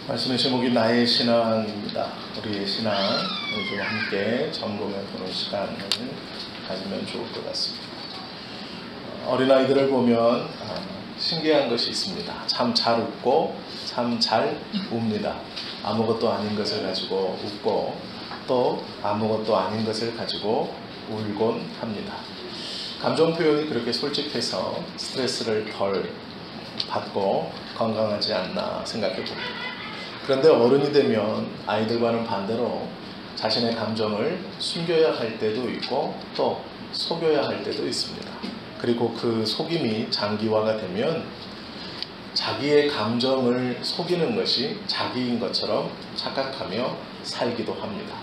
말씀의 제목이 나의 신앙입니다. 우리의 신앙, 좀 함께 점검해 보는 시간을 가지면 좋을 것 같습니다. 어린아이들을 보면 신기한 것이 있습니다. 참 잘 웃고 참 잘 웁니다. 아무것도 아닌 것을 가지고 웃고 또 아무것도 아닌 것을 가지고 울곤 합니다. 감정 표현이 그렇게 솔직해서 스트레스를 덜 받고 건강하지 않나 생각해 봅니다. 그런데 어른이 되면 아이들과는 반대로 자신의 감정을 숨겨야 할 때도 있고 또 속여야 할 때도 있습니다. 그리고 그 속임이 장기화가 되면 자기의 감정을 속이는 것이 자기인 것처럼 착각하며 살기도 합니다.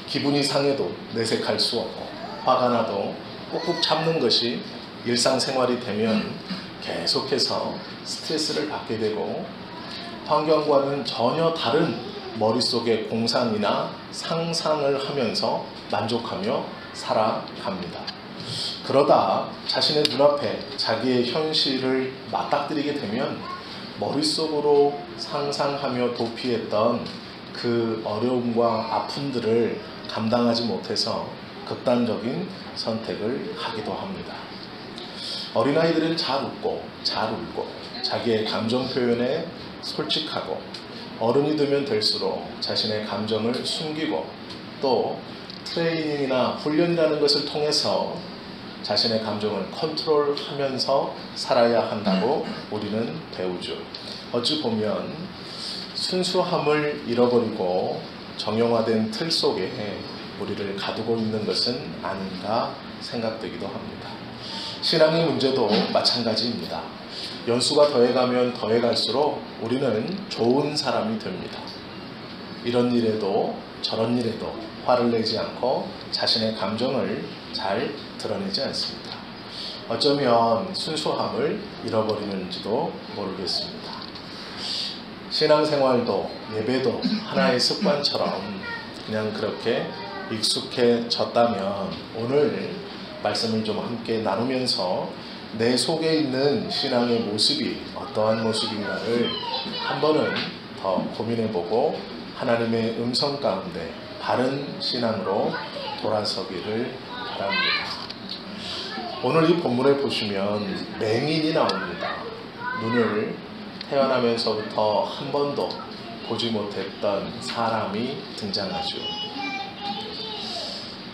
기분이 상해도 내색할 수 없고 화가 나도 꾹꾹 참는 것이 일상생활이 되면 계속해서 스트레스를 받게 되고 환경과는 전혀 다른 머릿속의 공상이나 상상을 하면서 만족하며 살아갑니다. 그러다 자신의 눈앞에 자기의 현실을 맞닥뜨리게 되면 머릿속으로 상상하며 도피했던 그 어려움과 아픔들을 감당하지 못해서 극단적인 선택을 하기도 합니다. 어린아이들은 잘 웃고 잘 울고 자기의 감정 표현에 솔직하고 어른이 되면 될수록 자신의 감정을 숨기고 또 트레이닝이나 훈련이라는 것을 통해서 자신의 감정을 컨트롤하면서 살아야 한다고 우리는 배우죠. 어찌 보면 순수함을 잃어버리고 정형화된 틀 속에 우리를 가두고 있는 것은 아닌가 생각되기도 합니다. 신앙의 문제도 마찬가지입니다. 연수가 더해가면 더해갈수록 우리는 좋은 사람이 됩니다. 이런 일에도 저런 일에도 화를 내지 않고 자신의 감정을 잘 드러내지 않습니다. 어쩌면 순수함을 잃어버리는지도 모르겠습니다. 신앙생활도 예배도 하나의 습관처럼 그냥 그렇게 익숙해졌다면 오늘 말씀을 좀 함께 나누면서 내 속에 있는 신앙의 모습이 어떠한 모습인가를 한 번은 더 고민해보고 하나님의 음성 가운데 바른 신앙으로 돌아서기를 바랍니다. 오늘 이 본문에 보시면 맹인이 나옵니다. 눈을 태어나면서부터 한 번도 보지 못했던 사람이 등장하죠.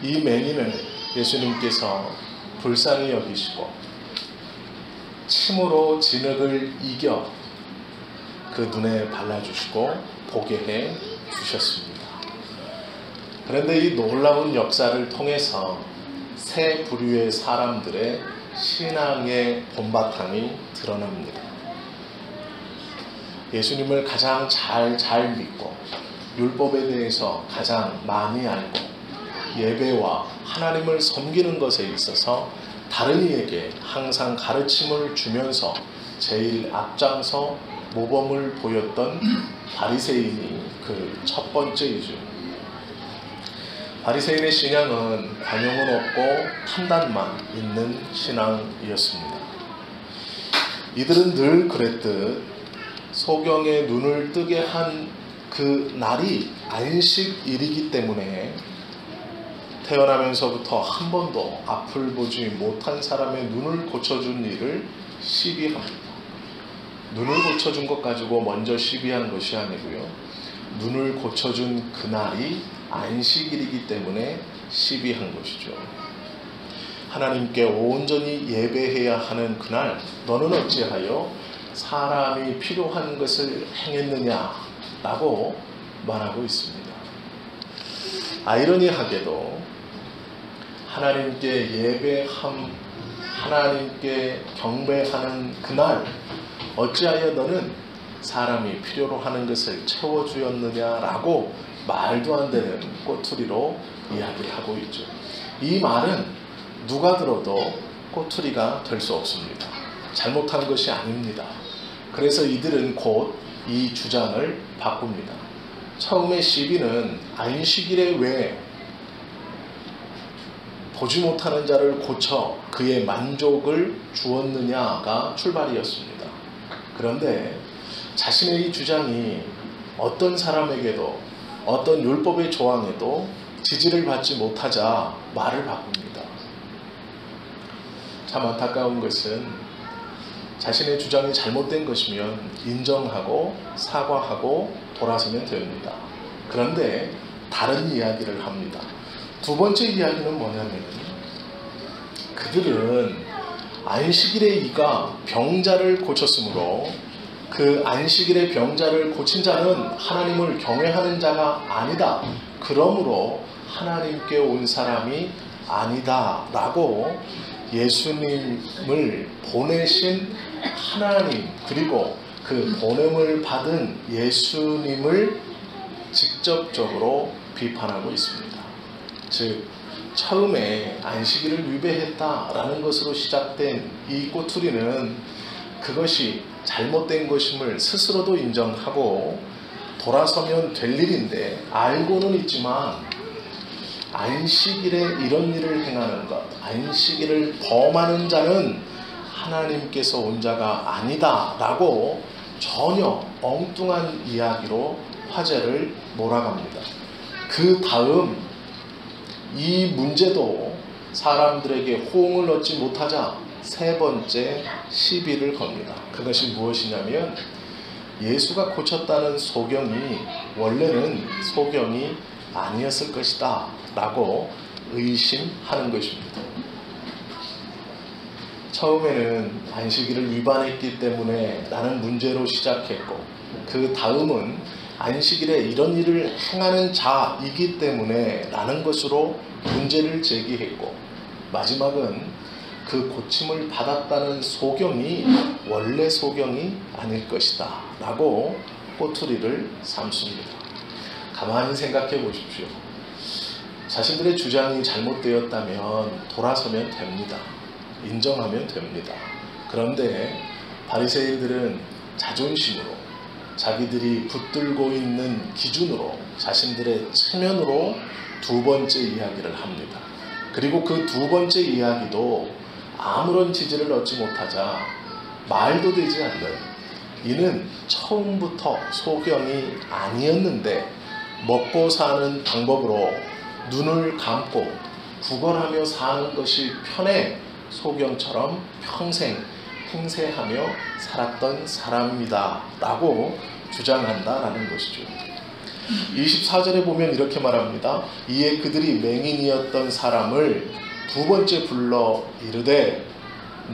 이 맹인을 예수님께서 불쌍히 여기시고 침으로 진흙을 이겨 그 눈에 발라주시고 보게 해 주셨습니다. 그런데 이 놀라운 역사를 통해서 세 부류의 사람들의 신앙의 본바탕이 드러납니다. 예수님을 가장 잘 믿고 율법에 대해서 가장 많이 알고 예배와 하나님을 섬기는 것에 있어서 다른 이에게 항상 가르침을 주면서 제일 앞장서 모범을 보였던 바리새인이 그 첫 번째이죠. 바리새인의 신앙은 관용은 없고 판단만 있는 신앙이었습니다. 이들은 늘 그랬듯 소경의 눈을 뜨게 한 그 날이 안식일이기 때문에 태어나면서부터 한 번도 앞을 보지 못한 사람의 눈을 고쳐준 일을 시비합니다. 눈을 고쳐준 것 가지고 먼저 시비한 것이 아니고요. 눈을 고쳐준 그날이 안식일이기 때문에 시비한 것이죠. 하나님께 온전히 예배해야 하는 그날 너는 어찌하여 사람이 필요한 것을 행했느냐라고 말하고 있습니다. 아이러니하게도 하나님께 하나님께 경배하는 그날 어찌하여 너는 사람이 필요로 하는 것을 채워주었느냐라고 말도 안 되는 꼬투리로 이야기를 하고 있죠. 이 말은 누가 들어도 꼬투리가 될 수 없습니다. 잘못한 것이 아닙니다. 그래서 이들은 곧 이 주장을 바꿉니다. 처음에 시비는 안식일에 왜 보지 못하는 자를 고쳐 그의 만족을 주었느냐가 출발이었습니다. 그런데 자신의 이 주장이 어떤 사람에게도 어떤 율법의 조항에도 지지를 받지 못하자 말을 바꿉니다. 참 안타까운 것은 자신의 주장이 잘못된 것이면 인정하고 사과하고 돌아서면 됩니다. 그런데 다른 이야기를 합니다. 두 번째 이야기는 뭐냐면 그들은 안식일의 이가 병자를 고쳤으므로 그 안식일의 병자를 고친 자는 하나님을 경외하는 자가 아니다. 그러므로 하나님께 온 사람이 아니다 라고 예수님을 보내신 하나님 그리고 그 보냄을 받은 예수님을 직접적으로 비판하고 있습니다. 즉 처음에 안식일을 위배했다라는 것으로 시작된 이 꼬투리는 그것이 잘못된 것임을 스스로도 인정하고 돌아서면 될 일인데 알고는 있지만 안식일에 이런 일을 행하는 것, 안식일을 범하는 자는 하나님께서 온 자가 아니다 라고 전혀 엉뚱한 이야기로 화제를 몰아갑니다. 그 다음 이 문제도 사람들에게 호응을 얻지 못하자 세 번째 시비를 겁니다. 그것이 무엇이냐면 예수가 고쳤다는 소경이 원래는 소경이 아니었을 것이다 라고 의심하는 것입니다. 처음에는 안식일을 위반했기 때문에 라는 문제로 시작했고 그 다음은 안식일에 이런 일을 행하는 자이기 때문에 라는 것으로 문제를 제기했고 마지막은 그 고침을 받았다는 소경이 원래 소경이 아닐 것이다 라고 꼬투리를 삼습니다. 가만히 생각해 보십시오. 자신들의 주장이 잘못되었다면 돌아서면 됩니다. 인정하면 됩니다. 그런데 바리새인들은 자존심으로 자기들이 붙들고 있는 기준으로 자신들의 체면으로 두 번째 이야기를 합니다. 그리고 그 두 번째 이야기도 아무런 지지를 얻지 못하자 말도 되지 않는 이는 처음부터 소경이 아니었는데 먹고 사는 방법으로 눈을 감고 구걸하며 사는 것이 편해 소경처럼 평생 행세하며 살았던 사람입니다 라고 주장한다라는 것이죠. 24절에 보면 이렇게 말합니다. 이에 그들이 맹인이었던 사람을 두 번째 불러 이르되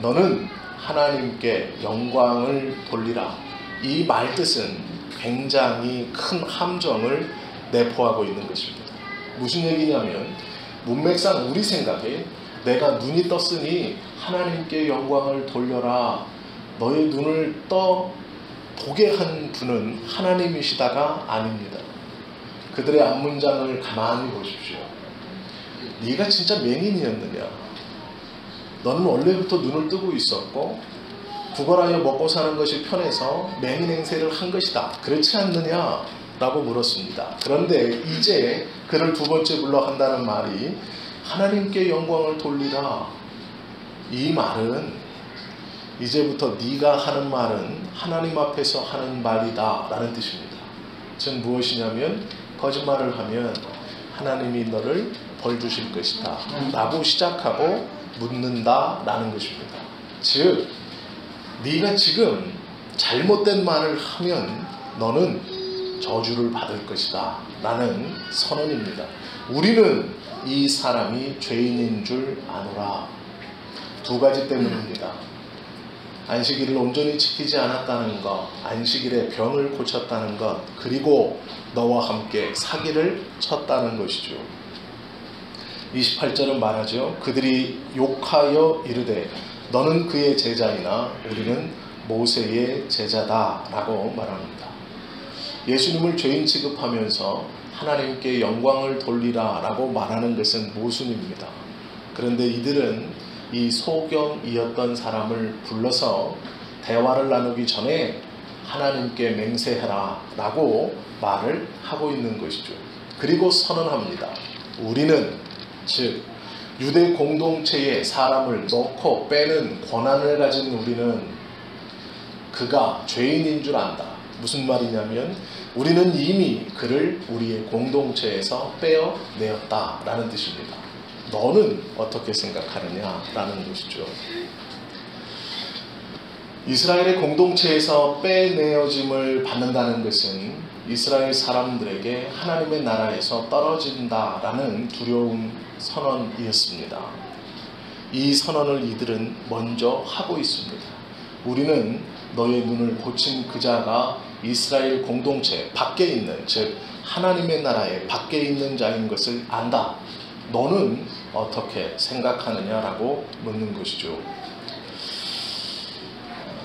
너는 하나님께 영광을 돌리라. 이 말뜻은 굉장히 큰 함정을 내포하고 있는 것입니다. 무슨 얘기냐면 문맥상 우리 생각에 내가 눈이 떴으니 하나님께 영광을 돌려라. 너의 눈을 보게 한 분은 하나님이시다가 아닙니다. 그들의 앞문장을 가만히 보십시오. 네가 진짜 맹인이었느냐? 너는 원래부터 눈을 뜨고 있었고 구걸하여 먹고 사는 것이 편해서 맹인 행세를 한 것이다. 그렇지 않느냐? 라고 물었습니다. 그런데 이제 그를 두 번째 불러 한다는 말이 하나님께 영광을 돌리라. 이 말은 이제부터 네가 하는 말은 하나님 앞에서 하는 말이다 라는 뜻입니다. 즉 무엇이냐면 거짓말을 하면 하나님이 너를 벌 주실 것이다 라고 시작하고 묻는다 라는 것입니다. 즉 네가 지금 잘못된 말을 하면 너는 저주를 받을 것이다 라는 선언입니다. 우리는 이 사람이 죄인인 줄 아노라. 두 가지 때문입니다. 안식일을 온전히 지키지 않았다는 것, 안식일에 병을 고쳤다는 것, 그리고 너와 함께 사기를 쳤다는 것이죠. 28절은 말하죠. 그들이 욕하여 이르되 너는 그의 제자이나 우리는 모세의 제자다 라고 말합니다. 예수님을 죄인 취급하면서 하나님께 영광을 돌리라 라고 말하는 것은 모순입니다. 그런데 이들은 이 소경이었던 사람을 불러서 대화를 나누기 전에 하나님께 맹세해라 라고 말을 하고 있는 것이죠. 그리고 선언합니다. 우리는 즉 유대 공동체에 사람을 넣고 빼는 권한을 가진 우리는 그가 죄인인 줄 안다. 무슨 말이냐면 우리는 이미 그를 우리의 공동체에서 빼어내었다라는 뜻입니다. 너는 어떻게 생각하느냐라는 것이죠. 이스라엘의 공동체에서 빼내어짐을 받는다는 것은 이스라엘 사람들에게 하나님의 나라에서 떨어진다라는 두려운 선언이었습니다. 이 선언을 이들은 먼저 하고 있습니다. 우리는 너의 눈을 고친 그 자가 이스라엘 공동체 밖에 있는, 즉 하나님의 나라의 밖에 있는 자인 것을 안다. 너는 어떻게 생각하느냐라고 묻는 것이죠.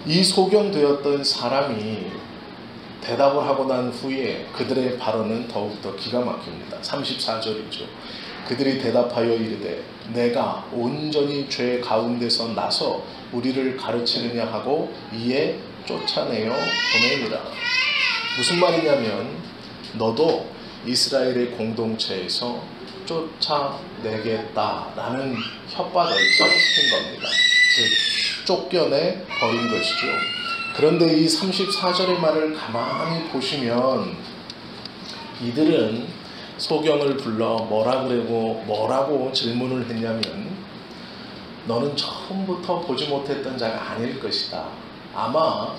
이 소경되었던 사람이 대답을 하고 난 후에 그들의 발언은 더욱더 기가 막힙니다. 34절이죠. 그들이 대답하여 이르되 내가 온전히 죄 가운데서 나서 우리를 가르치느냐 하고 이에 쫓아내어 보내니라. 무슨 말이냐면 너도 이스라엘의 공동체에서 쫓아내겠다라는 협박을 시킨 겁니다. 즉 쫓겨내 버린 것이죠. 그런데 이 34절의 말을 가만히 보시면 이들은 소경을 불러 뭐라고 질문을 했냐면 너는 처음부터 보지 못했던 자가 아닐 것이다. 아마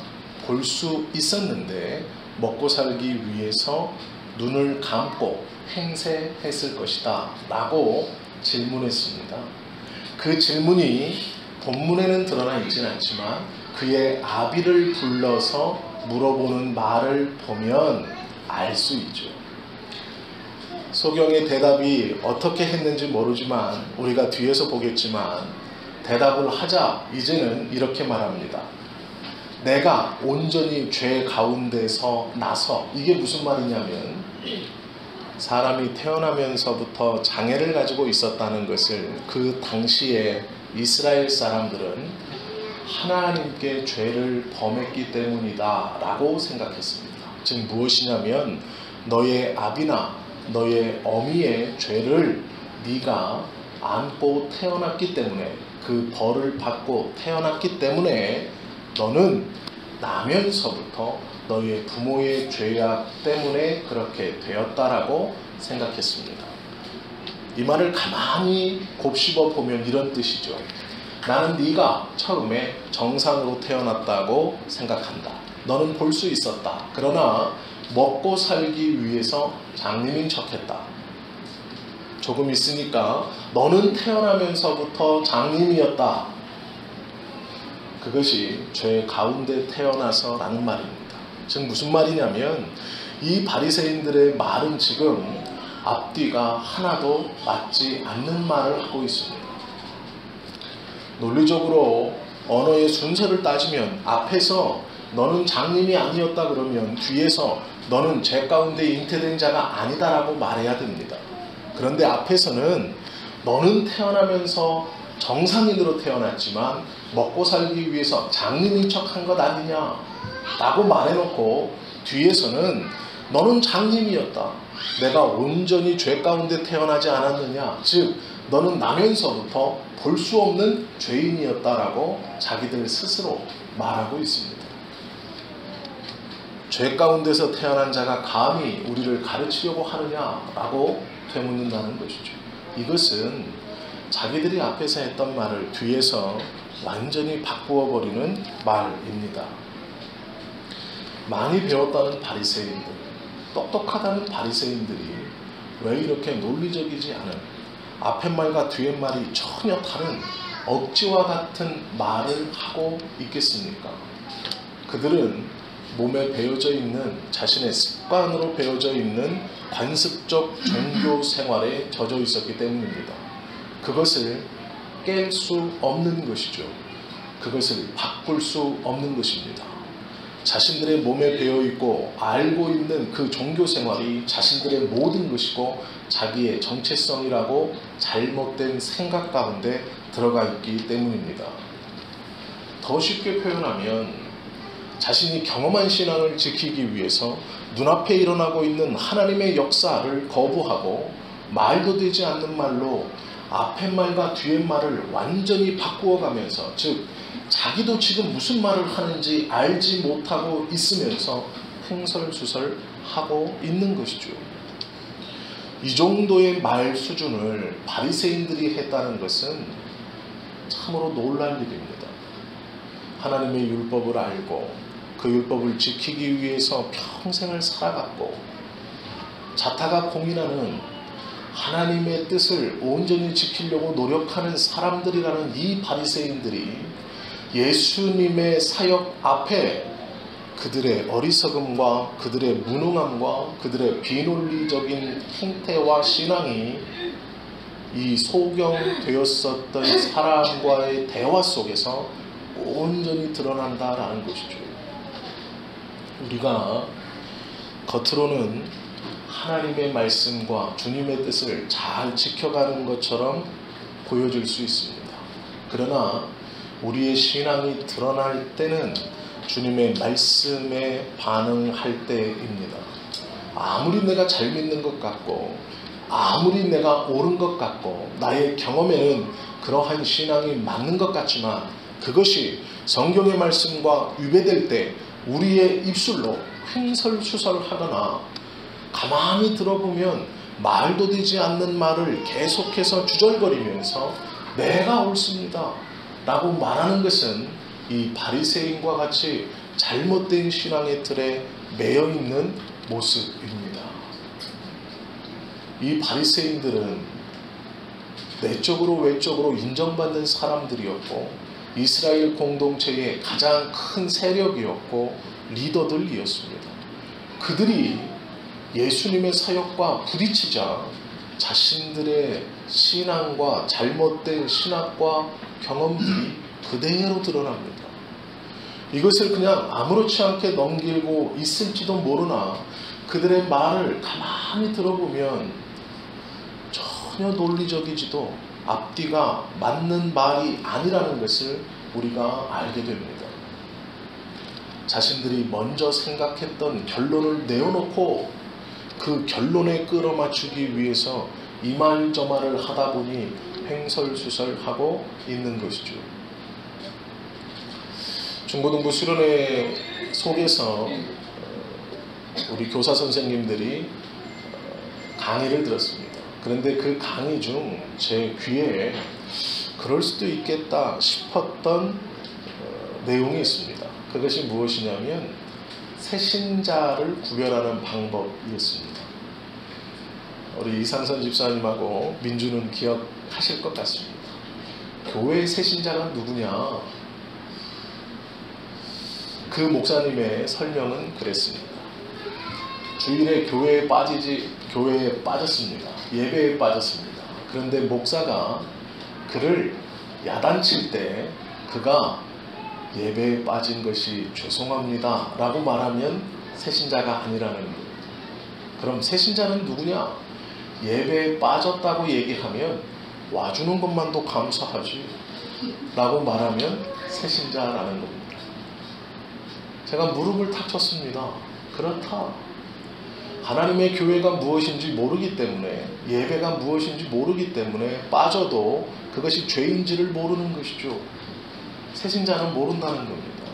볼 수 있었는데 먹고 살기 위해서 눈을 감고 행세했을 것이다 라고 질문했습니다. 그 질문이 본문에는 드러나 있지는 않지만 그의 아비를 불러서 물어보는 말을 보면 알 수 있죠. 소경의 대답이 어떻게 했는지 모르지만 우리가 뒤에서 보겠지만 대답을 하자 이제는 이렇게 말합니다. 내가 온전히 죄 가운데서 나서, 이게 무슨 말이냐면 사람이 태어나면서부터 장애를 가지고 있었다는 것을 그 당시에 이스라엘 사람들은 하나님께 죄를 범했기 때문이다 라고 생각했습니다. 즉 무엇이냐면 너의 아비나 너의 어미의 죄를 네가 안고 태어났기 때문에, 그 벌을 받고 태어났기 때문에 너는 나면서부터 너의 부모의 죄악 때문에 그렇게 되었다라고 생각했습니다. 이 말을 가만히 곱씹어 보면 이런 뜻이죠. 나는 네가 처음에 정상으로 태어났다고 생각한다. 너는 볼 수 있었다. 그러나 먹고 살기 위해서 장님인 척했다. 조금 있으니까 너는 태어나면서부터 장님이었다. 그것이 죄 가운데 태어나서라는 말입니다. 즉 무슨 말이냐면 이 바리새인들의 말은 지금 앞뒤가 하나도 맞지 않는 말을 하고 있습니다. 논리적으로 언어의 순서를 따지면 앞에서 너는 장님이 아니었다 그러면 뒤에서 너는 죄 가운데 잉태된 자가 아니다라고 말해야 됩니다. 그런데 앞에서는 너는 태어나면서 정상인으로 태어났지만 먹고 살기 위해서 장님인 척한 것 아니냐 라고 말해놓고 뒤에서는 너는 장님이었다. 내가 온전히 죄 가운데 태어나지 않았느냐. 즉 너는 나면서부터 볼 수 없는 죄인이었다라고 자기들 스스로 말하고 있습니다. 죄 가운데서 태어난 자가 감히 우리를 가르치려고 하느냐라고 되묻는다는 것이죠. 이것은 자기들이 앞에서 했던 말을 뒤에서 완전히 바꾸어 버리는 말입니다. 많이 배웠다는 바리새인들, 똑똑하다는 바리새인들이 왜 이렇게 논리적이지 않은 앞의 말과 뒤의 말이 전혀 다른 억지와 같은 말을 하고 있겠습니까? 그들은 몸에 배어져 있는, 자신의 습관으로 배어져 있는 관습적 종교 생활에 젖어 있었기 때문입니다. 그것을 깰 수 없는 것이죠. 그것을 바꿀 수 없는 것입니다. 자신들의 몸에 배어있고 알고 있는 그 종교 생활이 자신들의 모든 것이고 자기의 정체성이라고 잘못된 생각 가운데 들어가 있기 때문입니다. 더 쉽게 표현하면 자신이 경험한 신앙을 지키기 위해서 눈앞에 일어나고 있는 하나님의 역사를 거부하고 말도 되지 않는 말로 앞의 말과 뒤의 말을 완전히 바꾸어가면서, 즉 자기도 지금 무슨 말을 하는지 알지 못하고 있으면서 횡설수설 하고 있는 것이죠. 이 정도의 말 수준을 바리새인들이 했다는 것은 참으로 놀랄 일입니다. 하나님의 율법을 알고 그 율법을 지키기 위해서 평생을 살아갔고 자타가 공인하는 하나님의 뜻을 온전히 지키려고 노력하는 사람들이라는 이 바리새인들이 예수님의 사역 앞에 그들의 어리석음과 그들의 무능함과 그들의 비논리적인 행태와 신앙이 이 소경되었었던 사람과의 대화 속에서 온전히 드러난다라는 것이죠. 우리가 겉으로는 하나님의 말씀과 주님의 뜻을 잘 지켜가는 것처럼 보여질 수 있습니다. 그러나 우리의 신앙이 드러날 때는 주님의 말씀에 반응할 때입니다. 아무리 내가 잘 믿는 것 같고 아무리 내가 옳은 것 같고 나의 경험에는 그러한 신앙이 맞는 것 같지만 그것이 성경의 말씀과 위배될 때 우리의 입술로 횡설수설하거나 가만히 들어보면 말도 되지 않는 말을 계속해서 주절거리면서 내가 옳습니다 라고 말하는 것은 이 바리새인과 같이 잘못된 신앙의 틀에 매여 있는 모습입니다. 이 바리새인들은 내적으로 외적으로 인정받는 사람들이었고 이스라엘 공동체의 가장 큰 세력이었고 리더들이었습니다. 그들이 예수님의 사역과 부딪히자 자신들의 신앙과 잘못된 신학과 경험들이 그대로 드러납니다. 이것을 그냥 아무렇지 않게 넘기고 있을지도 모르나 그들의 말을 가만히 들어보면 전혀 논리적이지도 앞뒤가 맞는 말이 아니라는 것을 우리가 알게 됩니다. 자신들이 먼저 생각했던 결론을 내어놓고 그 결론에 끌어맞추기 위해서 이 말 저 말을 하다 보니 횡설수설하고 있는 것이죠. 중고등부 수련회 속에서 우리 교사 선생님들이 강의를 들었습니다. 그런데 그 강의 중 제 귀에 그럴 수도 있겠다 싶었던 내용이 있습니다. 그것이 무엇이냐면 새신자를 구별하는 방법이었습니다. 우리 이상선 집사님하고 민주는 기억하실 것 같습니다. 교회의 새신자가 누구냐? 그 목사님의 설명은 그랬습니다. 주일에 교회에 빠졌습니다. 예배에 빠졌습니다. 그런데 목사가 그를 야단칠 때 그가 예배에 빠진 것이 죄송합니다 라고 말하면 새신자가 아니라는 겁니다. 그럼 새신자는 누구냐? 예배에 빠졌다고 얘기하면 와주는 것만도 감사하지 라고 말하면 새신자라는 겁니다. 제가 무릎을 탁 쳤습니다. 그렇다. 하나님의 교회가 무엇인지 모르기 때문에 예배가 무엇인지 모르기 때문에 빠져도 그것이 죄인지를 모르는 것이죠. 새신자는 모른다는 겁니다.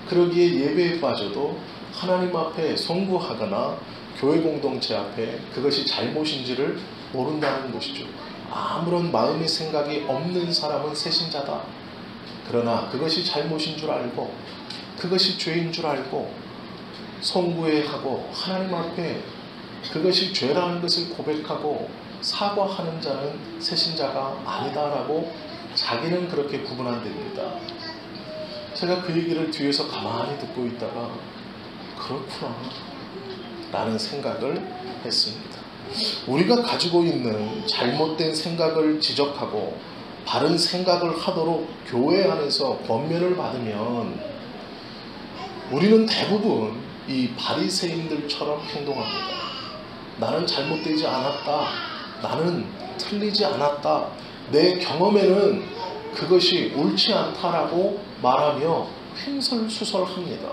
그러기에 예배에 빠져도 하나님 앞에 송구하거나 교회 공동체 앞에 그것이 잘못인지를 모른다는 것이죠. 아무런 마음의 생각이 없는 사람은 새신자다. 그러나 그것이 잘못인 줄 알고 그것이 죄인 줄 알고 송구해야 하고 하나님 앞에 그것이 죄라는 것을 고백하고 사과하는 자는 새신자가 아니다라고 자기는 그렇게 구분한답니다. 제가 그 얘기를 뒤에서 가만히 듣고 있다가 그렇구나 라는 생각을 했습니다. 우리가 가지고 있는 잘못된 생각을 지적하고 바른 생각을 하도록 교회 안에서 권면을 받으면 우리는 대부분 이 바리새인들처럼 행동합니다. 나는 잘못되지 않았다. 나는 틀리지 않았다. 내 경험에는 그것이 옳지 않다라고 말하며 횡설수설합니다.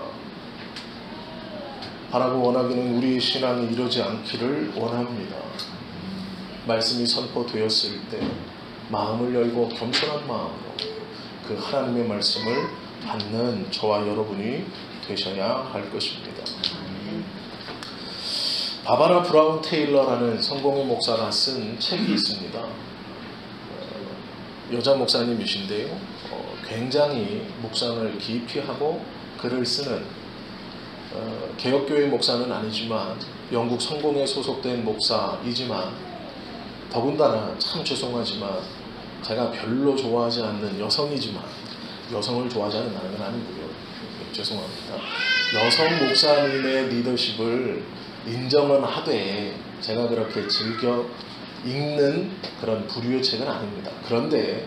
바라고 원하기는 우리의 신앙이 이러지 않기를 원합니다. 말씀이 선포되었을 때 마음을 열고 겸손한 마음으로 그 하나님의 말씀을 받는 저와 여러분이 되셔야 할 것입니다. 바바라 브라운 테일러라는 성공의 목사가 쓴 책이 있습니다. 여자 목사님이신데요. 굉장히 묵상을 깊이 하고 글을 쓰는 개혁교회 목사는 아니지만 영국 성공에 소속된 목사이지만 더군다나 참 죄송하지만 제가 별로 좋아하지 않는 여성이지만 여성을 좋아하지 않는 건 아니고요. 죄송합니다. 여성 목사님의 리더십을 인정은 하되 제가 그렇게 즐겨 읽는 그런 부류의 책은 아닙니다. 그런데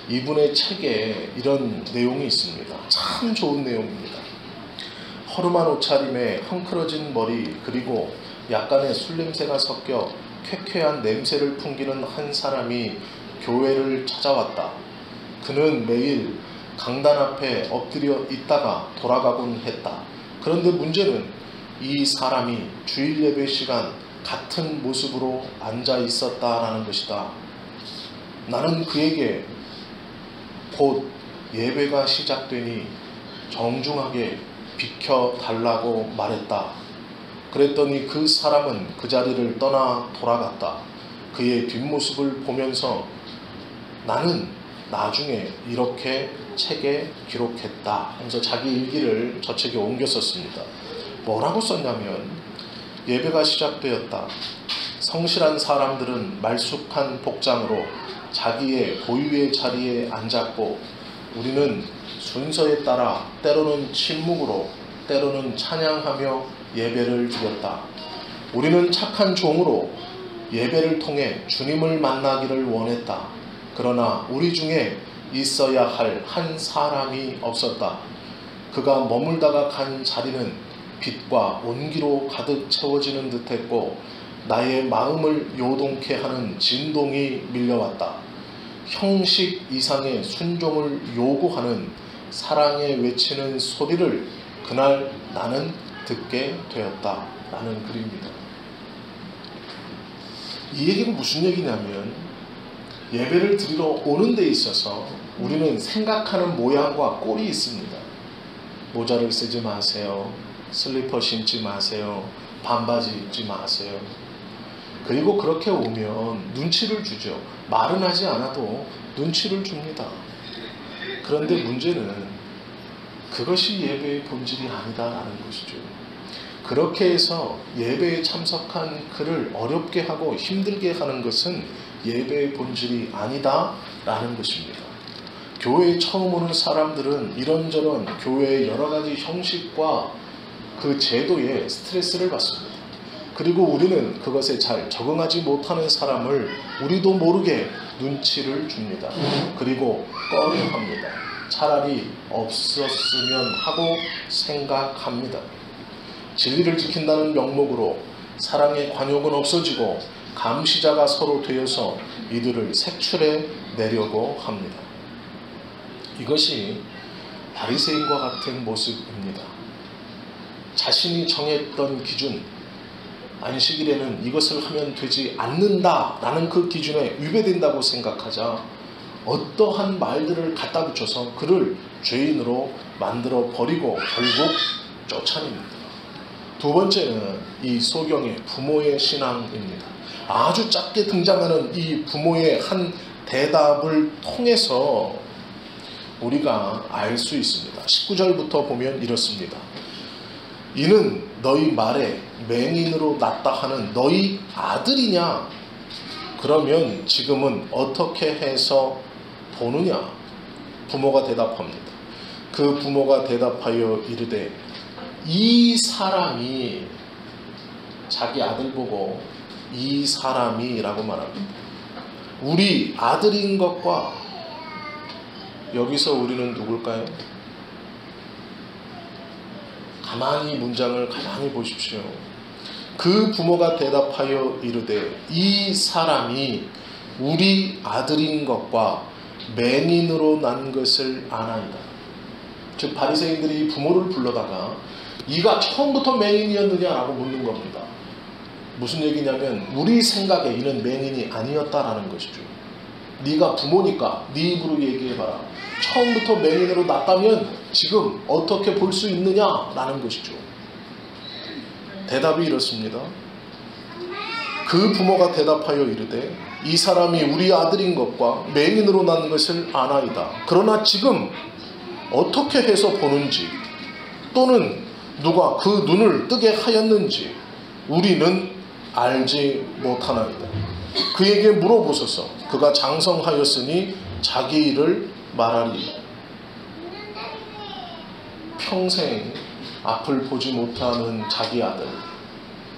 이분의 책에 이런 내용이 있습니다. 참 좋은 내용입니다. 허름한 옷차림에 헝클어진 머리 그리고 약간의 술 냄새가 섞여 쾌쾌한 냄새를 풍기는 한 사람이 교회를 찾아왔다. 그는 매일 강단 앞에 엎드려 있다가 돌아가곤 했다. 그런데 문제는 이 사람이 주일 예배 시간 같은 모습으로 앉아 있었다라는 것이다. 나는 그에게 곧 예배가 시작되니 정중하게 비켜달라고 말했다. 그랬더니 그 사람은 그 자리를 떠나 돌아갔다. 그의 뒷모습을 보면서 나는 나중에 이렇게 책에 기록했다 하면서 자기 일기를 저 책에 옮겨 썼습니다. 뭐라고 썼냐면 예배가 시작되었다. 성실한 사람들은 말쑥한 복장으로 자기의 고유의 자리에 앉았고 우리는 순서에 따라 때로는 침묵으로 때로는 찬양하며 예배를 드렸다. 우리는 착한 종으로 예배를 통해 주님을 만나기를 원했다. 그러나 우리 중에 있어야 할 한 사람이 없었다. 그가 머물다가 간 자리는 빛과 온기로 가득 채워지는 듯했고 나의 마음을 요동케 하는 진동이 밀려왔다. 형식 이상의 순종을 요구하는 사랑에 외치는 소리를 그날 나는 듣게 되었다. 라는 글입니다. 이 얘기가 무슨 얘기냐면 예배를 드리러 오는 데 있어서 우리는 생각하는 모양과 꼴이 있습니다. 모자를 쓰지 마세요. 슬리퍼 신지 마세요. 반바지 입지 마세요. 그리고 그렇게 오면 눈치를 주죠. 말은 하지 않아도 눈치를 줍니다. 그런데 문제는 그것이 예배의 본질이 아니다라는 것이죠. 그렇게 해서 예배에 참석한 그를 어렵게 하고 힘들게 하는 것은 예배의 본질이 아니다라는 것입니다. 교회에 처음 오는 사람들은 이런저런 교회의 여러 가지 형식과 그 제도에 스트레스를 받습니다. 그리고 우리는 그것에 잘 적응하지 못하는 사람을 우리도 모르게 눈치를 줍니다. 그리고 꺼려합니다. 차라리 없었으면 하고 생각합니다. 진리를 지킨다는 명목으로 사랑의 관용은 없어지고 감시자가 서로 되어서 이들을 색출해 내려고 합니다. 이것이 바리새인과 같은 모습입니다. 자신이 정했던 기준, 안식일에는 이것을 하면 되지 않는다라는 그 기준에 위배된다고 생각하자 어떠한 말들을 갖다 붙여서 그를 죄인으로 만들어 버리고 결국 쫓아냅니다. 두 번째는 이 소경의 부모의 신앙입니다. 아주 짧게 등장하는 이 부모의 한 대답을 통해서 우리가 알 수 있습니다. 19절부터 보면 이렇습니다. 이는 너희 말에 맹인으로 났다 하는 너희 아들이냐? 그러면 지금은 어떻게 해서 보느냐? 부모가 대답합니다. 그 부모가 대답하여 이르되 이 사람이 자기 아들 보고 이 사람이라고 말합니다. 우리 아들인 것과 여기서 우리는 누굴까요? 가만히 문장을 가만히 보십시오. 그 부모가 대답하여 이르되 이 사람이 우리 아들인 것과 맹인으로 난 것을 아나이다. 즉 바리새인들이 부모를 불러다가 이가 처음부터 맹인이었느냐라고 묻는 겁니다. 무슨 얘기냐면 우리 생각에 이는 맹인이 아니었다라는 것이죠. 네가 부모니까 네 입으로 얘기해봐라. 처음부터 맹인으로 났다면 지금 어떻게 볼 수 있느냐라는 것이죠. 대답이 이렇습니다. 그 부모가 대답하여 이르되 이 사람이 우리 아들인 것과 맹인으로 난 것을 아나이다. 그러나 지금 어떻게 해서 보는지 또는 누가 그 눈을 뜨게 하였는지 우리는 알지 못하나이다. 그에게 물어보소서. 그가 장성하였으니 자기 일을 말하리이다. 평생 앞을 보지 못하는 자기 아들,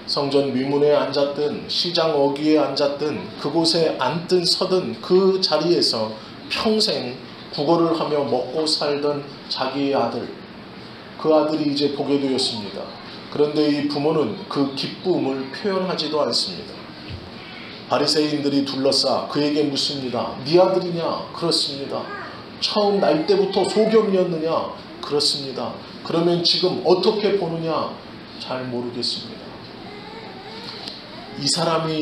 성전 위문에 앉았든 시장 어귀에 앉았든 그곳에 앉든 서든 그 자리에서 평생 구걸을 하며 먹고 살던 자기의 아들, 그 아들이 이제 보게 되었습니다. 그런데 이 부모는 그 기쁨을 표현하지도 않습니다. 바리새인들이 둘러싸 그에게 묻습니다. 네 아들이냐? 그렇습니다. 처음 날 때부터 소경이었느냐? 그렇습니다. 그러면 지금 어떻게 보느냐? 잘 모르겠습니다. 이 사람이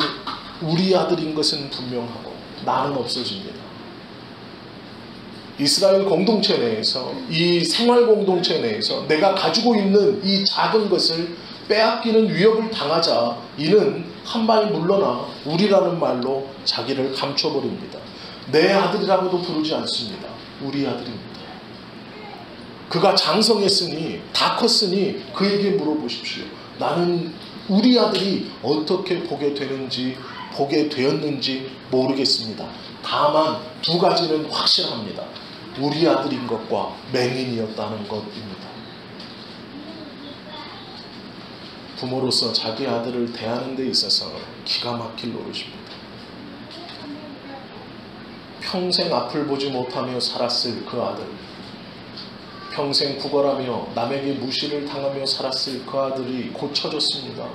우리 아들인 것은 분명하고 나는 없어집니다. 이스라엘 공동체 내에서, 이 생활 공동체 내에서 내가 가지고 있는 이 작은 것을 빼앗기는 위협을 당하자 이는 한 발 물러나 우리라는 말로 자기를 감춰버립니다. 내 아들이라고도 부르지 않습니다. 우리 아들입니다. 그가 장성했으니 다 컸으니 그에게 물어보십시오. 나는 우리 아들이 어떻게 보게 되었는지 모르겠습니다. 다만 두 가지는 확실합니다. 우리 아들인 것과 맹인이었다는 것입니다. 부모로서 자기 아들을 대하는 데 있어서 기가 막힐 노릇입니다. 평생 앞을 보지 못하며 살았을 그 아들, 평생 구걸하며 남에게 무시를 당하며 살았을 그 아들이 고쳐졌습니다.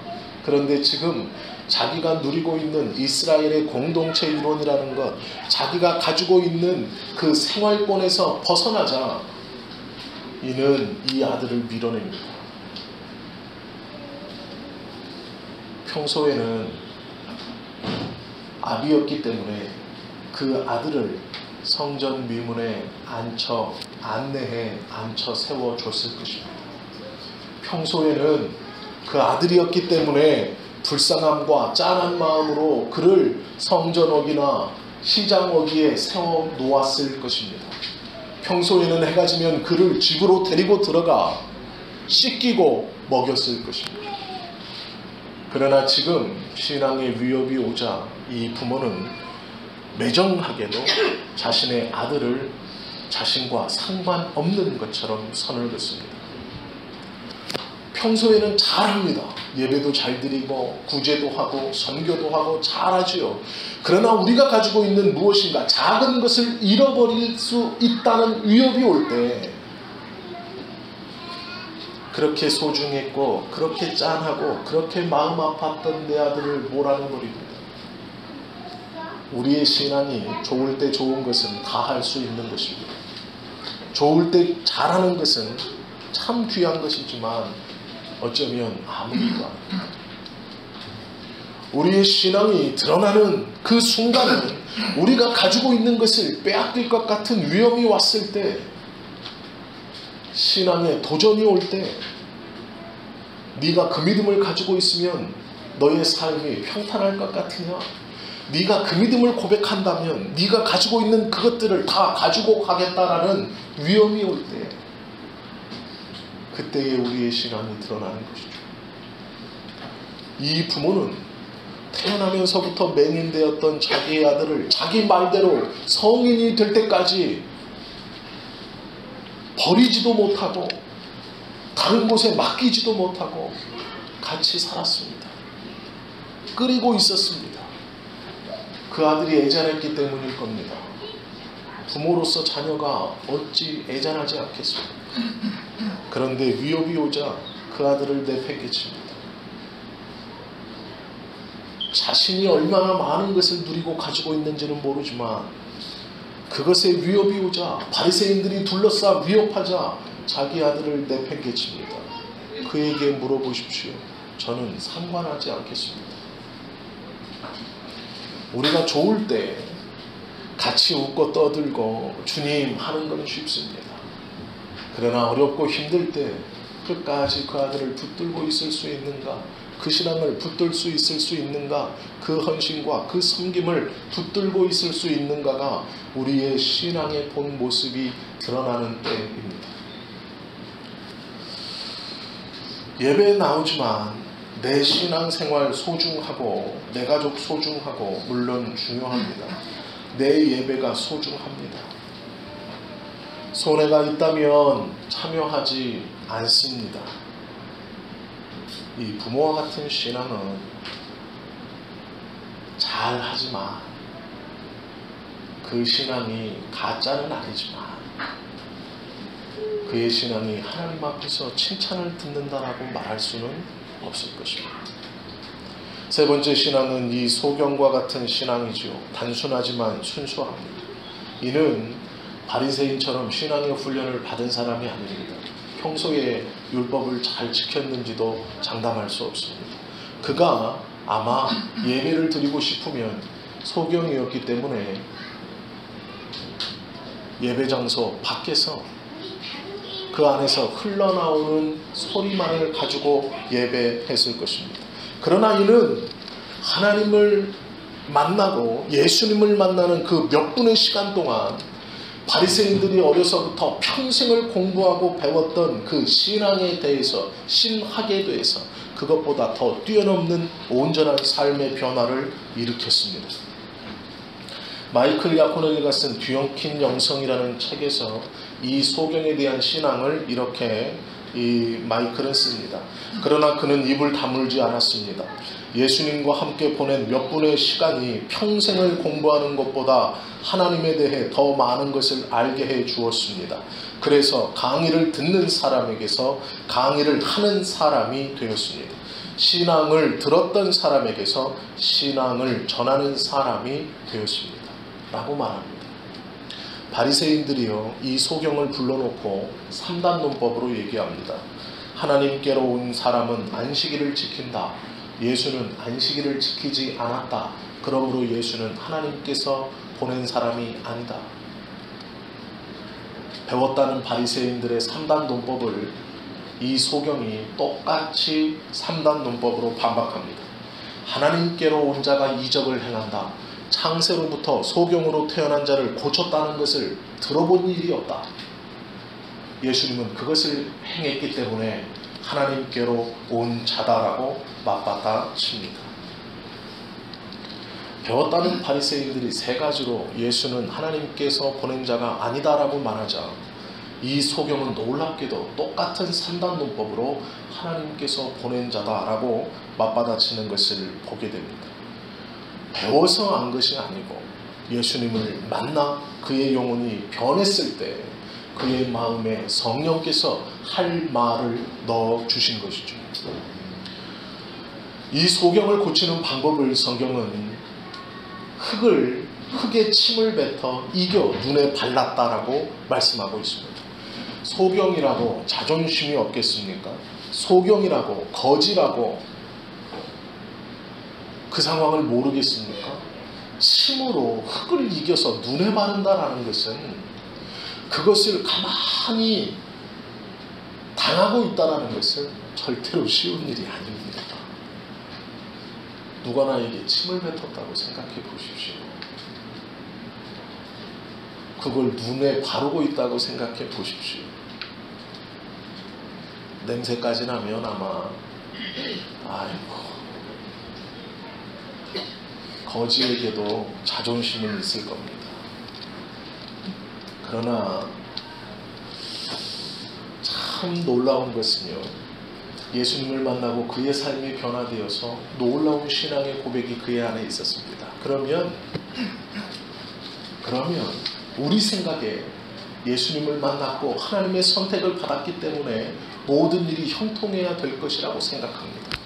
그런데 지금 자기가 누리고 있는 이스라엘의 공동체 이론이라는 것, 자기가 가지고 있는 그 생활권에서 벗어나자 이는 이 아들을 밀어냅니다. 평소에는 아비였기 때문에 그 아들을 성전 미문에 안내해 앉혀 세워줬을 것입니다. 평소에는 그 아들이었기 때문에 불쌍함과 짠한 마음으로 그를 성전 어귀나 시장 어귀에 세워 놓았을 것입니다. 평소에는 해가 지면 그를 집으로 데리고 들어가 씻기고 먹였을 것입니다. 그러나 지금 신앙의 위협이 오자 이 부모는 매정하게도 자신의 아들을 자신과 상관없는 것처럼 선을 긋습니다. 평소에는 잘합니다. 예배도 잘 드리고 구제도 하고 선교도 하고 잘하지요. 그러나 우리가 가지고 있는 무엇인가 작은 것을 잃어버릴 수 있다는 위협이 올 때 그렇게 소중했고 그렇게 짠하고 그렇게 마음 아팠던 내 아들을 몰아내버립니다. 우리의 신앙이 좋을 때 좋은 것은 다 할 수 있는 것입니다. 좋을 때 잘하는 것은 참 귀한 것이지만 어쩌면 아무것도 아닙니다. 우리의 신앙이 드러나는 그 순간은 우리가 가지고 있는 것을 빼앗길 것 같은 위험이 왔을 때, 신앙에 도전이 올 때 네가 그 믿음을 가지고 있으면 너의 삶이 평탄할 것 같으냐? 네가 그 믿음을 고백한다면 네가 가지고 있는 그것들을 다 가지고 가겠다라는 위험이 올 때, 그때에 우리의 신앙이 드러나는 것이죠. 이 부모는 태어나면서부터 맹인되었던 자기의 아들을 자기 말대로 성인이 될 때까지 버리지도 못하고 다른 곳에 맡기지도 못하고 같이 살았습니다. 끓이고 있었습니다. 그 아들이 애잔했기 때문일 겁니다. 부모로서 자녀가 어찌 애잔하지 않겠습니까? 그런데 위협이 오자 그 아들을 내팽개칩니다. 자신이 얼마나 많은 것을 누리고 가지고 있는지는 모르지만 그것에 위협이 오자, 바리새인들이 둘러싸 위협하자 자기 아들을 내팽개칩니다. 그에게 물어보십시오. 저는 상관하지 않겠습니다. 우리가 좋을 때 같이 웃고 떠들고 주님 하는 건 쉽습니다. 그러나 어렵고 힘들 때 끝까지 그 아들을 붙들고 있을 수 있는가? 그 신앙을 붙들 수 있을 수 있는가, 그 헌신과 그 섬김을 붙들고 있을 수 있는가가 우리의 신앙의 본 모습이 드러나는 때입니다. 예배에 나오지만 내 신앙생활 소중하고 내 가족 소중하고 물론 중요합니다. 내 예배가 소중합니다. 손해가 있다면 참여하지 않습니다. 이 부모와 같은 신앙은 잘하지만 그 신앙이 가짜는 아니지만 그의 신앙이 하나님 앞에서 칭찬을 듣는다라고 말할 수는 없을 것입니다. 세 번째 신앙은 이 소경과 같은 신앙이죠. 단순하지만 순수합니다. 이는 바리새인처럼 신앙의 훈련을 받은 사람이 아닙니다. 평소에 율법을 잘 지켰는지도 장담할 수 없습니다. 그가 아마 예배를 드리고 싶으면 소경이었기 때문에 예배 장소 밖에서 그 안에서 흘러나오는 소리만을 가지고 예배했을 것입니다. 그러나 이는 하나님을 만나고 예수님을 만나는 그 몇 분의 시간 동안 바리새인들이 어려서부터 평생을 공부하고 배웠던 그 신앙에 대해서, 신학에 대해서 그것보다 더 뛰어넘는 온전한 삶의 변화를 일으켰습니다. 마이클 야코넬리가 쓴 뒤엉킨 영성이라는 책에서 이 소경에 대한 신앙을 이렇게 마이클은 씁니다. 그러나 그는 입을 다물지 않았습니다. 예수님과 함께 보낸 몇 분의 시간이 평생을 공부하는 것보다 하나님에 대해 더 많은 것을 알게 해 주었습니다. 그래서 강의를 듣는 사람에게서 강의를 하는 사람이 되었습니다. 신앙을 들었던 사람에게서 신앙을 전하는 사람이 되었습니다. 라고 말합니다. 바리새인들이요, 이 소경을 불러놓고 3단 논법으로 얘기합니다. 하나님께로 온 사람은 안식일을 지킨다. 예수는 안식일을 지키지 않았다. 그러므로 예수는 하나님께서 보낸 사람이 아니다. 배웠다는 바리새인들의 3단 논법을 이 소경이 똑같이 3단 논법으로 반박합니다. 하나님께로 온 자가 이적을 행한다. 창세로부터 소경으로 태어난 자를 고쳤다는 것을 들어본 일이 없다. 예수님은 그것을 행했기 때문에 하나님께로 온 자다라고 맞받아 칩니다. 배웠다는 바리새인들이 세 가지로 예수는 하나님께서 보낸 자가 아니다라고 말하자 이 소경은 놀랍게도 똑같은 3단 논법으로 하나님께서 보낸 자다라고 맞받아치는 것을 보게 됩니다. 배워서 안 것이 아니고 예수님을 만나 그의 영혼이 변했을 때 그의 마음에 성령께서 할 말을 넣어주신 것이죠. 이 소경을 고치는 방법을 성경은 흙에 침을 뱉어 이겨 눈에 발랐다라고 말씀하고 있습니다. 소경이라고 자존심이 없겠습니까? 소경이라고 거지라고 그 상황을 모르겠습니까? 침으로 흙을 이겨서 눈에 바른다라는 것은 그것을 가만히 당하고 있다는 것은 절대로 쉬운 일이 아닙니다. 누가 나에게 침을 뱉었다고 생각해 보십시오. 그걸 눈에 바르고 있다고 생각해 보십시오. 냄새까지 나면 아마 거지에게도 자존심은 있을 겁니다. 그러나 참 놀라운 것은요, 예수님을 만나고 그의 삶이 변화되어서 놀라운 신앙의 고백이 그의 안에 있었습니다. 그러면 우리 생각에 예수님을 만났고 하나님의 선택을 받았기 때문에 모든 일이 형통해야 될 것이라고 생각합니다.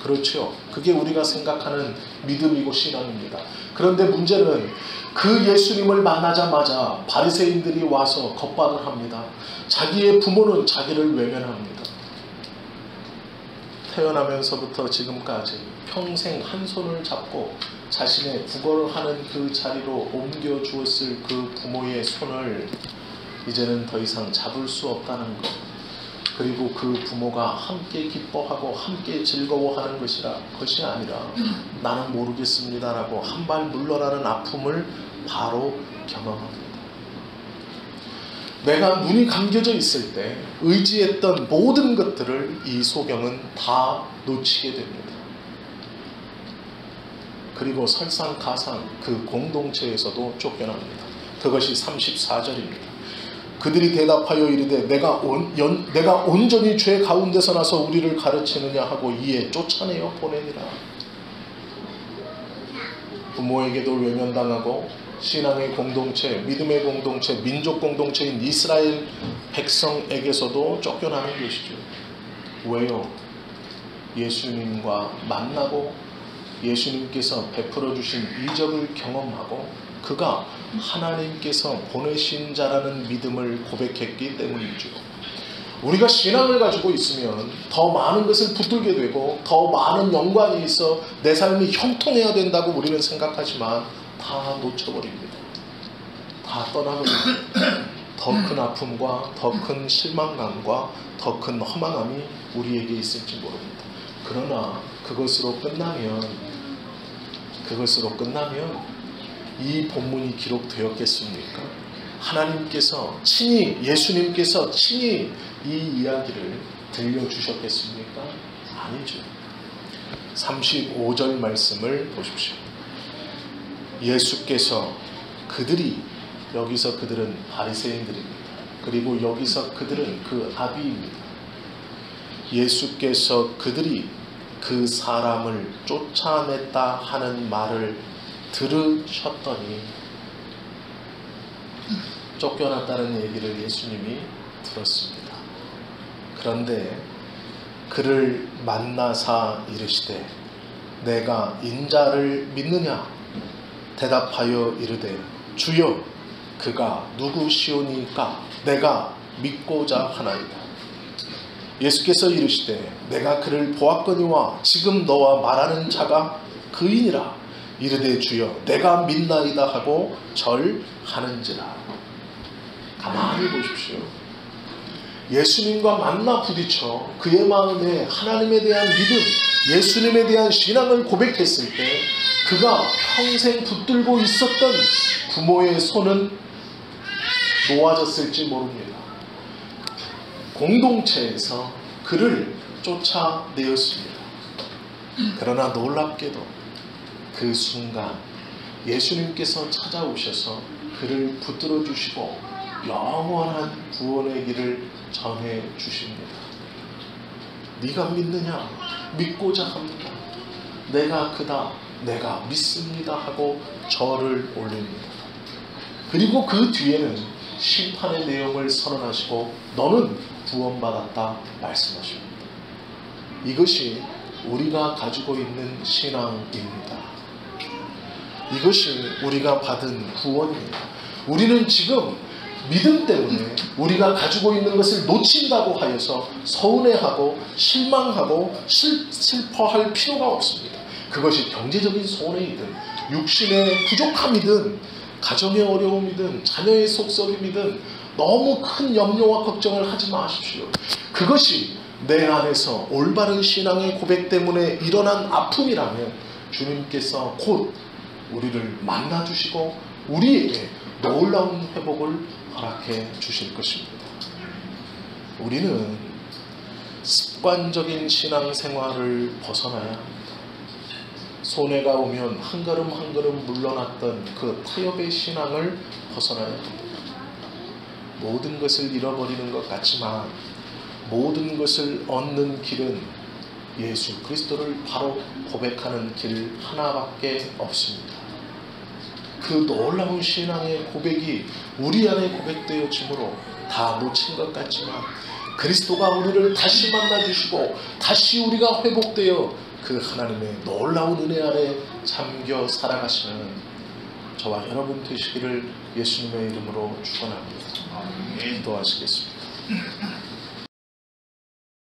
그렇죠. 그게 우리가 생각하는 믿음이고 신앙입니다. 그런데 문제는 그 예수님을 만나자마자 바리새인들이 와서 겁박을 합니다. 자기의 부모는 자기를 외면합니다. 태어나면서부터 지금까지 평생 한 손을 잡고 자신의 구걸을 하는 그 자리로 옮겨 주었을 그 부모의 손을 이제는 더 이상 잡을 수 없다는 것, 그리고 그 부모가 함께 기뻐하고 함께 즐거워하는 것이 아니라 나는 모르겠습니다라고 한 발 물러나는 아픔을 바로 경험합니다. 내가 눈이 감겨져 있을 때 의지했던 모든 것들을 이 소경은 다 놓치게 됩니다. 그리고 설상가상 그 공동체에서도 쫓겨납니다. 그것이 34절입니다. 그들이 대답하여 이르되 내가 온전히 죄 가운데서 나서 우리를 가르치느냐 하고 이에 쫓아내어 보내니라. 부모에게도 외면당하고 신앙의 공동체, 믿음의 공동체, 민족 공동체인 이스라엘 백성에게서도 쫓겨나는 것이죠. 왜요? 예수님과 만나고 예수님께서 베풀어 주신 이적을 경험하고 그가 하나님께서 보내신 자라는 믿음을 고백했기 때문이죠. 우리가 신앙을 가지고 있으면 더 많은 것을 붙들게 되고 더 많은 연관이 있어 내 삶이 형통해야 된다고 우리는 생각하지만 다 놓쳐버립니다. 다 떠나버립니다. 더 큰 아픔과 더 큰 실망감과 더 큰 허망함이 우리에게 있을지 모릅니다. 그러나 그것으로 끝나면 이 본문이 기록되었겠습니까? 하나님께서 친히 예수님께서 친히 이 이야기를 들려주셨겠습니까? 아니죠. 35절 말씀을 보십시오. 예수께서 여기서 그들은 바리새인들입니다. 그리고 여기서 그들은 그 아비입니다. 예수께서 그들이 그 사람을 쫓아냈다 하는 말을 들으셨더니 쫓겨났다는 얘기를 예수님이 들었습니다. 그런데 그를 만나사 이르시되 내가 인자를 믿느냐? 대답하여 이르되 주여 그가 누구시오니까 내가 믿고자 하나이다. 예수께서 이르시되 내가 그를 보았거니와 지금 너와 말하는 자가 그이니라. 이르되 주여 내가 믿나이다 하고 절하는지라. 가만히 보십시오. 예수님과 만나 부딪혀 그의 마음에 하나님에 대한 믿음, 예수님에 대한 신앙을 고백했을 때 그가 평생 붙들고 있었던 부모의 손은 놓아졌을지 모릅니다. 공동체에서 그를 쫓아내었습니다. 그러나 놀랍게도 그 순간 예수님께서 찾아오셔서 그를 붙들어 주시고 영원한 구원의 길을 전해 주십니다. 네가 믿느냐? 믿고자 합니다. 내가 그다, 내가 믿습니다 하고 절을 올립니다. 그리고 그 뒤에는 심판의 내용을 선언하시고 너는 구원받았다 말씀하십니다. 이것이 우리가 가지고 있는 신앙입니다. 이것이 우리가 받은 구원입니다. 우리는 지금 믿음 때문에 우리가 가지고 있는 것을 놓친다고 하여서 서운해하고 실망하고 슬퍼할 필요가 없습니다. 그것이 경제적인 손해이든 육신의 부족함이든 가정의 어려움이든 자녀의 속썩임이든 너무 큰 염려와 걱정을 하지 마십시오. 그것이 내 안에서 올바른 신앙의 고백 때문에 일어난 아픔이라면 주님께서 곧 우리를 만나주시고 우리에게 놀라운 회복을 허락해 주실 것입니다. 우리는 습관적인 신앙생활을 벗어나야 합니다. 손해가 오면 한 걸음 한 걸음 물러났던 그 타협의 신앙을 벗어나야 합니다. 모든 것을 잃어버리는 것 같지만 모든 것을 얻는 길은 예수 그리스도를 바로 고백하는 길 하나밖에 없습니다. 그 놀라운 신앙의 고백이 우리 안에 고백되어지므로 다 놓친 것 같지만 그리스도가 우리를 다시 만나주시고 다시 우리가 회복되어 그 하나님의 놀라운 은혜 아래 잠겨 살아가시는 저와 여러분 되시기를 예수님의 이름으로 축원합니다. 기도하시겠습니다.